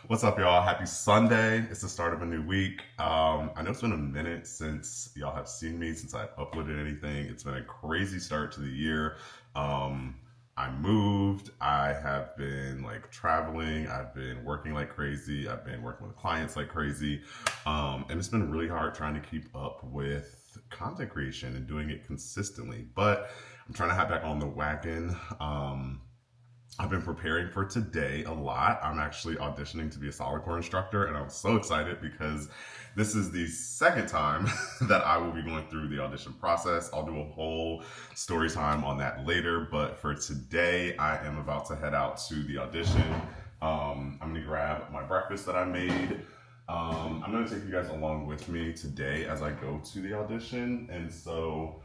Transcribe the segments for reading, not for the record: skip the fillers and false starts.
What's up, y'all? Happy Sunday. It's the start of a new week. I know it's been a minute since y'all have seen me, since I've uploaded anything. It's been a crazy start to the year. I moved. I have been traveling. I've been working like crazy. I've been working with clients like crazy. And it's been really hard trying to keep up with content creation and doing it consistently. But I'm trying to hop back on the wagon. I've been preparing for today a lot. I'm actually auditioning to be a solidcore instructor, and I'm so excited because this is the second time that I will be going through the audition process. I'll do a whole story time on that later, but for today, I am about to head out to the audition. I'm gonna grab my breakfast that I made. I'm gonna take you guys along with me today as I go to the audition, and so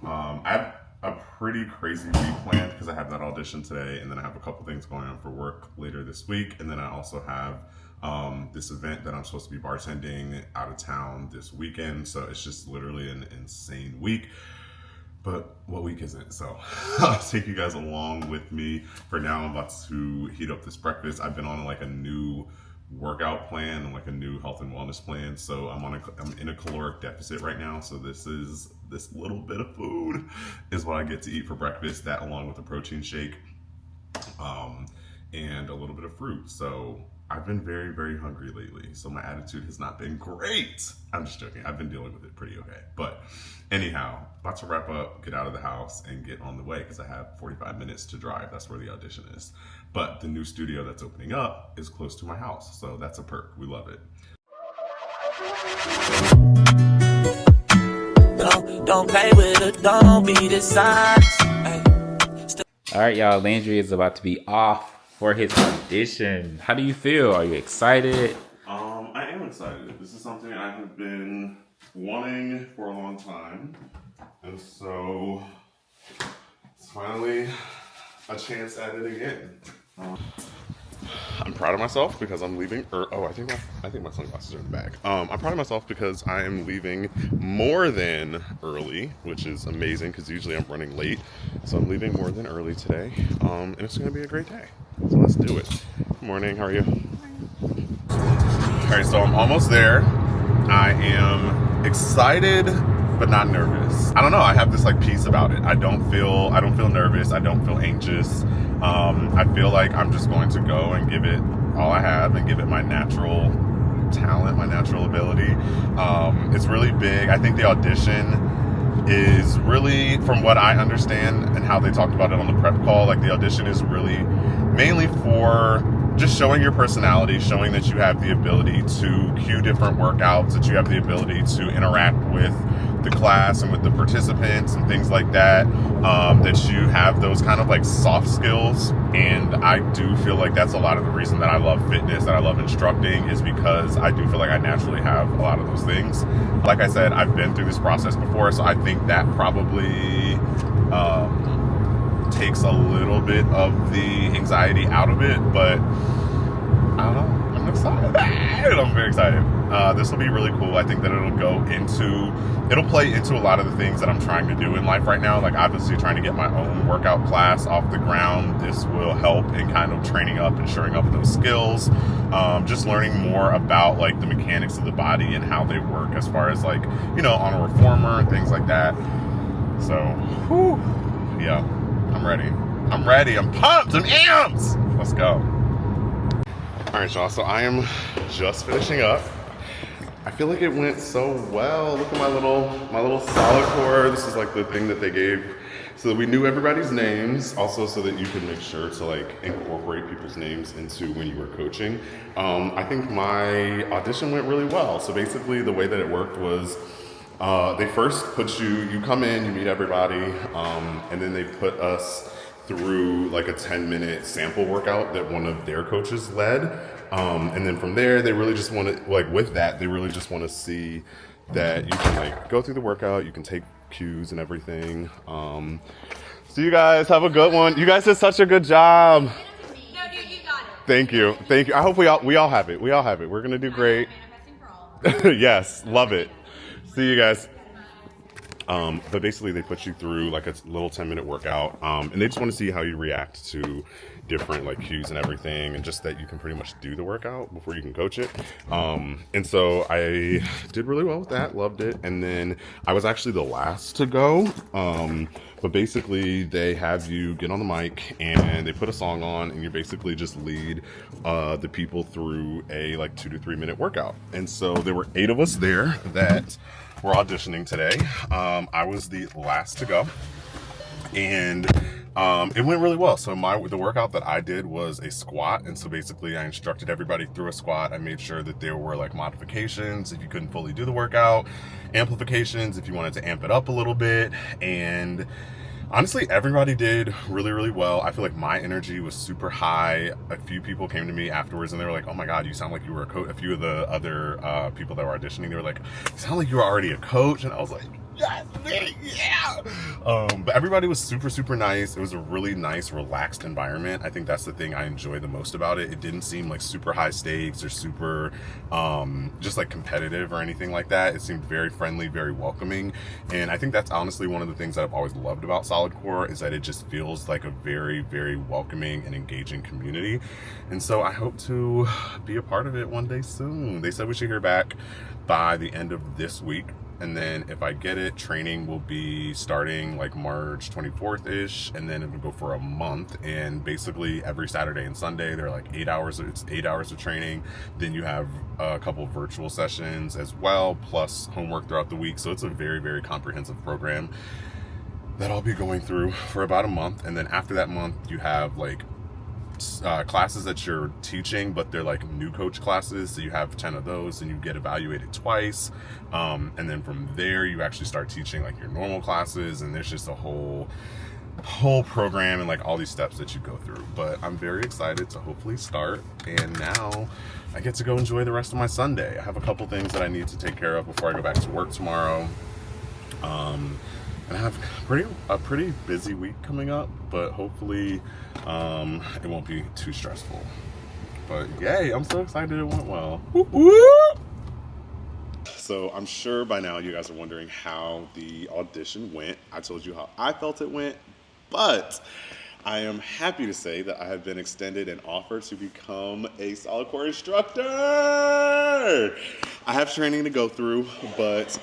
I have a pretty crazy week planned because I have that audition today, and then I have a couple things going on for work later this week, and then I also have this event that I'm supposed to be bartending out of town this weekend. So it's just literally an insane week. But what week is it? So I'll take you guys along with me. For now, I'm about to heat up this breakfast. I've been on a new workout plan and a new health and wellness plan. So I'm in a caloric deficit right now. So this little bit of food is what I get to eat for breakfast. That along with a protein shake, and a little bit of fruit. So I've been very, very hungry lately. So my attitude has not been great. I'm just joking. I've been dealing with it pretty okay. But anyhow, about to wrap up, get out of the house, and get on the way because I have 45 minutes to drive. That's where the audition is. But the new studio that's opening up is close to my house. So that's a perk. We love it. Don't play with it, don't be the size. All right, y'all. Landry is about to be off for his audition. How do you feel? Are you excited? I am excited. This is something I have been wanting for a long time. And so it's finally a chance at it again. I'm proud of myself because I'm leaving. I think my sunglasses are in the bag. I'm proud of myself because I am leaving more than early, which is amazing because usually I'm running late. So I'm leaving more than early today, and it's going to be a great day. So let's do it. Good morning. How are you? All right, so I'm almost there. I am excited, but not nervous. I don't know. I have this peace about it. I don't feel nervous. I don't feel anxious. I feel like I'm just going to go and give it all I have and give it my natural talent, my natural ability. It's really big. I think the audition is really, from what I understand and how they talked about it on the prep call, the audition is really mainly for just showing your personality, showing that you have the ability to cue different workouts, that you have the ability to interact with the class and with the participants and things like that, that you have those kind of soft skills. And I do feel like that's a lot of the reason that I love fitness, that I love instructing, is because I do feel like I naturally have a lot of those things. Like I said, I've been through this process before, so I think that probably takes a little bit of the anxiety out of it, but I don't know. I'm excited. I'm very excited. This will be really cool. I think that it'll play into a lot of the things that I'm trying to do in life right now. Obviously trying to get my own workout class off the ground. This will help in kind of training up and shoring up those skills. Just learning more about the mechanics of the body and how they work as far as on a reformer and things like that. So, yeah. I'm ready. I'm pumped. I'm amped. Let's go. All right, y'all. So I am just finishing up. I feel like it went so well. Look at my little solidcore. This is the thing that they gave so that we knew everybody's names. Also, so that you could make sure to incorporate people's names into when you were coaching. I think my audition went really well. So basically, the way that it worked was, they first put you come in, you meet everybody, and then they put us through a 10-minute sample workout that one of their coaches led. And then from there, they really just want to, with that, they really just want to see that you can go through the workout, you can take cues and everything. So you guys have a good one. You guys did such a good job. No, dude, you got it. Thank you. I hope we all have it. We're going to do great. Yes, love it. See you guys. But basically they put you through a little 10-minute workout, and they just want to see how you react to different like cues and everything, and just that you can pretty much do the workout before you can coach it. And so I did really well with that, loved it. And then I was actually the last to go. But basically, they have you get on the mic and they put a song on, and you basically just lead the people through a like 2 to 3 minute workout. And so there were 8 of us there that were auditioning today. I was the last to go, and it went really well. So the workout that I did was a squat, and so basically I instructed everybody through a squat. I made sure that there were like modifications if you couldn't fully do the workout, amplifications if you wanted to amp it up a little bit, and honestly, everybody did really, really well. I feel like my energy was super high. A few people came to me afterwards and they were like, "Oh my God, you sound like you were a coach." A few of the other people that were auditioning, they were like, "You sound like you were already a coach." And I was like, "Yes, me, yeah." But everybody was super, super nice. It was a really nice, relaxed environment. I think that's the thing I enjoy the most about it. It didn't seem like super high stakes or super just like competitive or anything like that. It seemed very friendly, very welcoming. And I think that's honestly one of the things that I've always loved about solidcore, is that it just feels like a very, very welcoming and engaging community. And so I hope to be a part of it one day soon. They said we should hear back by the end of this week. And then if I get it, training will be starting like March 24th-ish, and then it'll go for a month. And basically every Saturday and Sunday, they're like 8 hours. It's 8 hours of training. Then you have a couple of virtual sessions as well, plus homework throughout the week. So it's a very, very comprehensive program that I'll be going through for about a month. And then after that month, you have like classes that you're teaching, but they're like new coach classes. So you have 10 of those and you get evaluated twice. And then from there, you actually start teaching like your normal classes. And there's just a whole program and like all these steps that you go through. But I'm very excited to hopefully start. And now I get to go enjoy the rest of my Sunday. I have a couple things that I need to take care of before I go back to work tomorrow. And I have a pretty busy week coming up, but hopefully it won't be too stressful. But yay, I'm so excited it went well. So I'm sure by now you guys are wondering how the audition went. I told you how I felt it went, but I am happy to say that I have been extended an offer to become a solidcore instructor. I have training to go through, but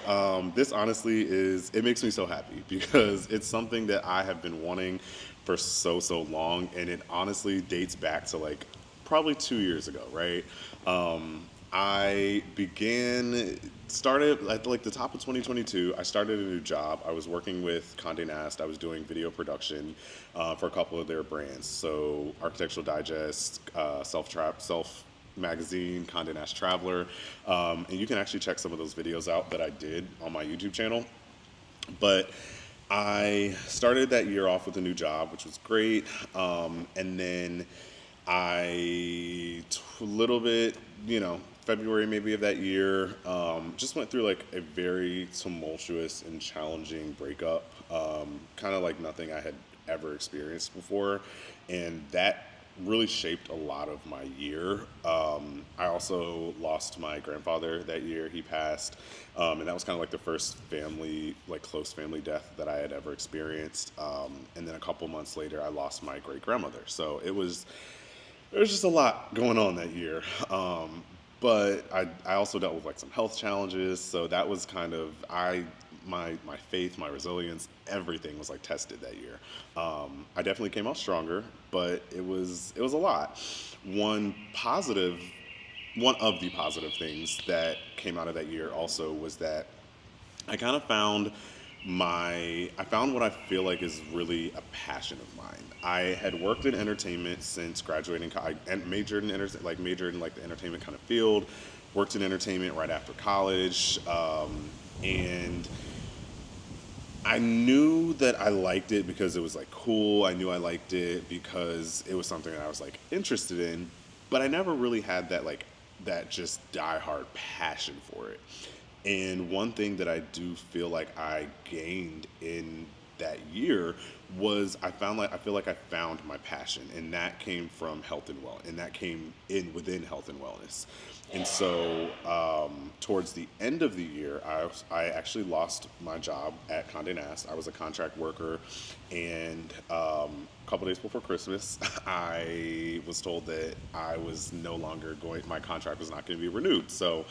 this honestly it makes me so happy because it's something that I have been wanting for so long, and it honestly dates back to like probably 2 years ago, right? I started at like the top of 2022. I started a new job. I was working with Condé Nast. I was doing video production for a couple of their brands. So Architectural Digest, Self Magazine, Condé Nast Traveler. And you can actually check some of those videos out that I did on my YouTube channel. But I started that year off with a new job, which was great. And then a little bit, February maybe of that year, just went through like a very tumultuous and challenging breakup, kind of like nothing I had ever experienced before. And that really shaped a lot of my year. I also lost my grandfather that year. He passed, and that was kind of like the first close family death that I had ever experienced. And then a couple months later, I lost my great grandmother. So there was just a lot going on that year. But I also dealt with like some health challenges. So that was kind of, my faith, my resilience, everything was like tested that year. I definitely came out stronger, but it was a lot. One of the positive things that came out of that year also was that I kind of found what I feel like is really a passion of mine. I had worked in entertainment since graduating. I majored in like the entertainment kind of field. Worked in entertainment right after college, and I knew that I liked it because it was like cool. I knew I liked it because it was something that I was like interested in, but I never really had that just diehard passion for it. And one thing that I do feel like I gained in that year was I feel like I found my passion, and that came from health and well, and that came in within health and wellness. And so, towards the end of the year, I actually lost my job at Condé Nast. I was a contract worker, and a couple days before Christmas, I was told that I was no longer going. My contract was not going to be renewed. So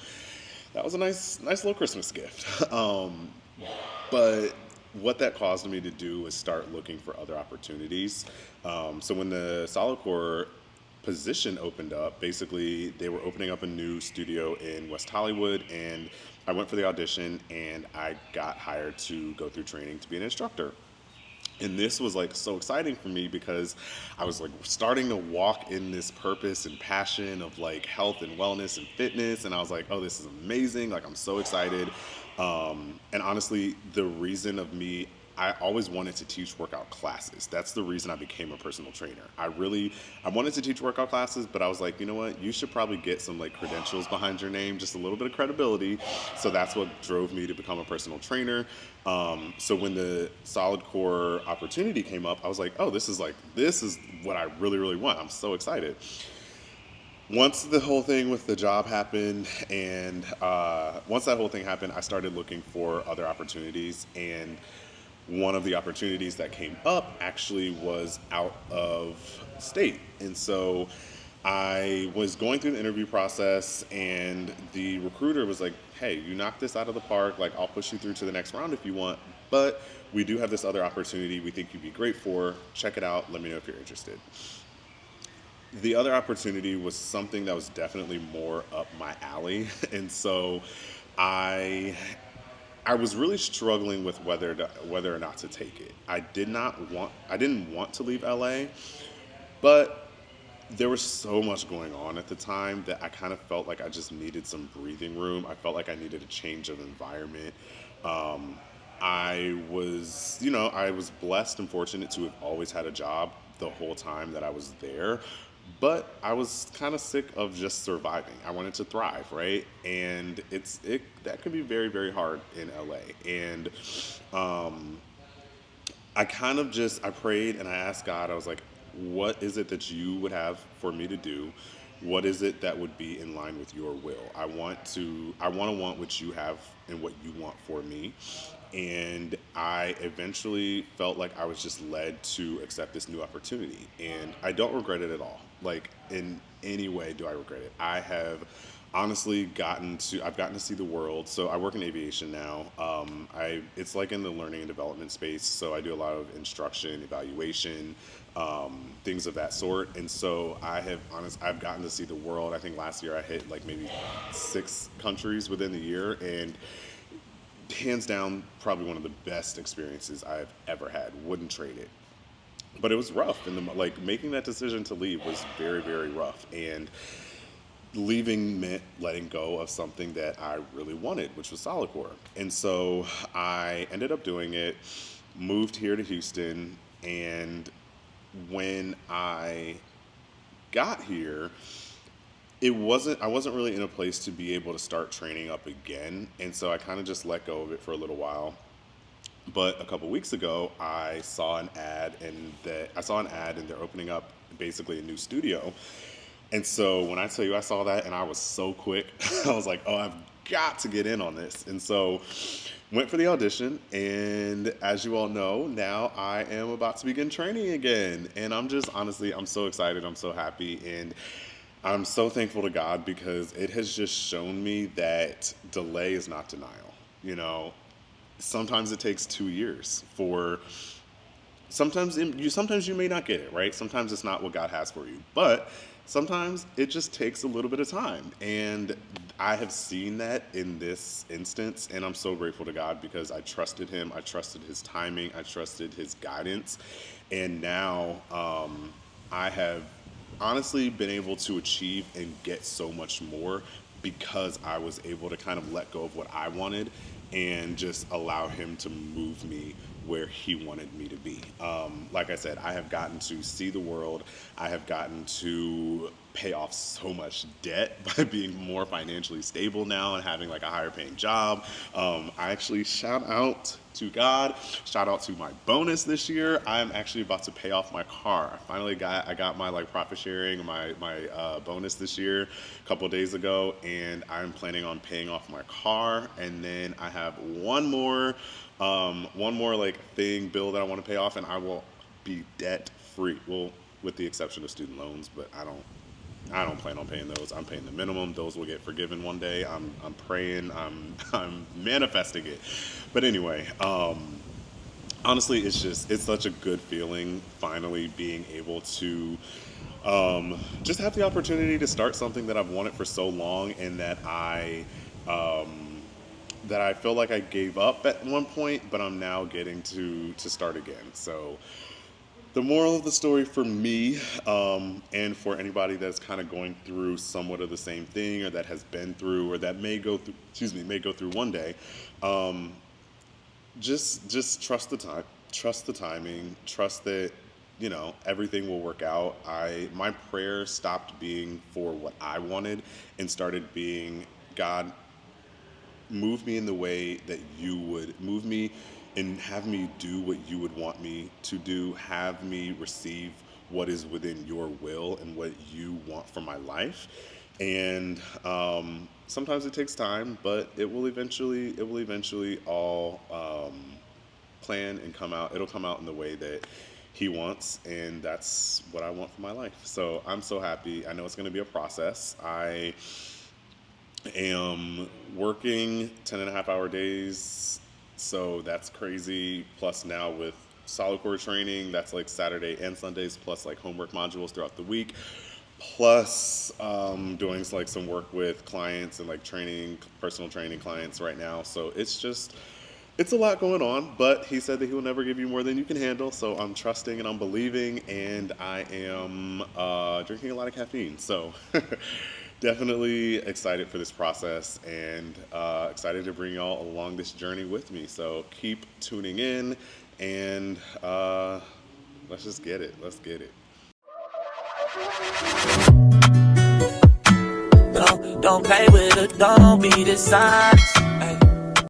that was a nice little Christmas gift. But what that caused me to do was start looking for other opportunities. So when the solidcore position opened up, basically they were opening up a new studio in West Hollywood, and I went for the audition and I got hired to go through training to be an instructor. And this was like so exciting for me because I was like starting to walk in this purpose and passion of like health and wellness and fitness. And I was like, oh, this is amazing. Like, I'm so excited. And honestly, the reason of me, I always wanted to teach workout classes. That's the reason I became a personal trainer. I wanted to teach workout classes, but I was like, you know what? You should probably get some like credentials behind your name, just a little bit of credibility. So that's what drove me to become a personal trainer. So when the solid core opportunity came up, I was like, oh, this is what I really, really want. I'm so excited. Once the whole thing with the job happened, and once that whole thing happened, I started looking for other opportunities. And one of the opportunities that came up actually was out of state. And so I was going through the interview process, and the recruiter was like, hey, you knocked this out of the park. Like, I'll push you through to the next round if you want. But we do have this other opportunity we think you'd be great for. Check it out. Let me know if you're interested. The other opportunity was something that was definitely more up my alley. And so I I was really struggling with whether or not to take it. I didn't want to leave LA, but there was so much going on at the time that I kind of felt like I just needed some breathing room. I felt like I needed a change of environment. Um, I was blessed and fortunate to have always had a job the whole time that I was there. But I was kind of sick of just surviving. I wanted to thrive, right? And it that can be very, very hard in LA. And um, I prayed and I asked God. I was like, what is it that you would have for me to do? What is it that would be in line with your will? I want to want what you have and what you want for me. And I eventually felt like I was just led to accept this new opportunity. And I don't regret it at all. Like, in any way do I regret it. I've gotten to see the world. So I work in aviation now. It's like in the learning and development space. So I do a lot of instruction, evaluation, things of that sort. And so I've gotten to see the world. I think last year I hit like maybe 6 countries within the year, and hands down, probably one of the best experiences I've ever had. Wouldn't trade it. But it was rough, and like making that decision to leave was very, very rough. And leaving meant letting go of something that I really wanted, which was solidcore. And so I ended up doing it, moved here to Houston, and when I got here, I wasn't really in a place to be able to start training up again, and so I kind of just let go of it for a little while. But a couple weeks ago, I saw an ad, and they're opening up basically a new studio. And so when I tell you I saw that and I was so quick, I was like, oh, I've got to get in on this. And so went for the audition, and as you all know, now I am about to begin training again. And I'm so excited, I'm so happy, and I'm so thankful to God because it has just shown me that delay is not denial. You know, sometimes it takes 2 years for sometimes you may not get it, right? Sometimes it's not what God has for you. But sometimes it just takes a little bit of time. And I have seen that in this instance, and I'm so grateful to God because I trusted him, I trusted his timing, I trusted his guidance. And now I have honestly been able to achieve and get so much more because I was able to kind of let go of what I wanted and just allow him to move me where he wanted me to be. Like I said, I have gotten to see the world. I have gotten to pay off so much debt by being more financially stable now and having like a higher paying job. I actually shout out to God, shout out to my bonus this year. I'm actually about to pay off my car. I got my like profit sharing, my bonus this year a couple days ago, and I'm planning on paying off my car. And then I have one more like bill that I want to pay off, and I will be debt free. Well, with the exception of student loans, but I don't plan on paying those. I'm paying the minimum. Those will get forgiven one day. I'm praying. I'm manifesting it. But anyway, honestly, it's such a good feeling finally being able to just have the opportunity to start something that I've wanted for so long, and that I feel like I gave up at one point, but I'm now getting to start again. So the moral of the story for me, and for anybody that's kind of going through somewhat of the same thing, or that has been through, or that may go through one day, just trust the time, trust the timing, trust that everything will work out. My prayer stopped being for what I wanted and started being, God, move me in the way that you would move me, and have me do what you would want me to do. Have me receive what is within your will and what you want for my life. And sometimes it takes time, but it will eventually all plan and come out. It'll come out in the way that he wants, and that's what I want for my life. So I'm so happy. I know it's going to be a process. I am working 10.5 hour days, so that's crazy. Plus now with solidcore training, that's like Saturday and Sundays, plus like homework modules throughout the week, plus doing like some work with clients and like personal training clients right now. So it's a lot going on, but he said that he will never give you more than you can handle. So I'm trusting and I'm believing, and I am drinking a lot of caffeine. So definitely excited for this process, and excited to bring y'all along this journey with me. So keep tuning in, and let's just get it. Let's get it. Don't play with it, don't be dishonest. Ay.